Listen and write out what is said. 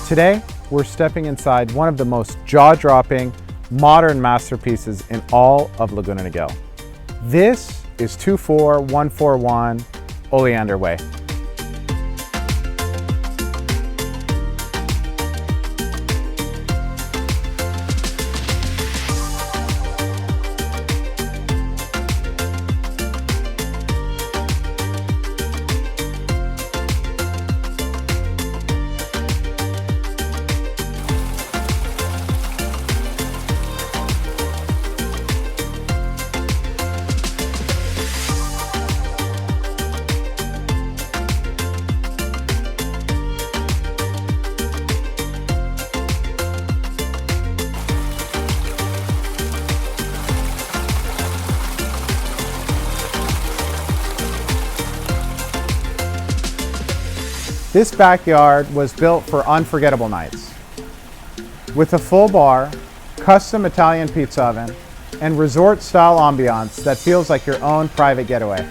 Today, we're stepping inside one of the most jaw-dropping modern masterpieces in all of Laguna Niguel. This is 24141 Oleander Way. This backyard was built for unforgettable nights. With a full bar, custom Italian pizza oven, and resort-style ambiance that feels like your own private getaway.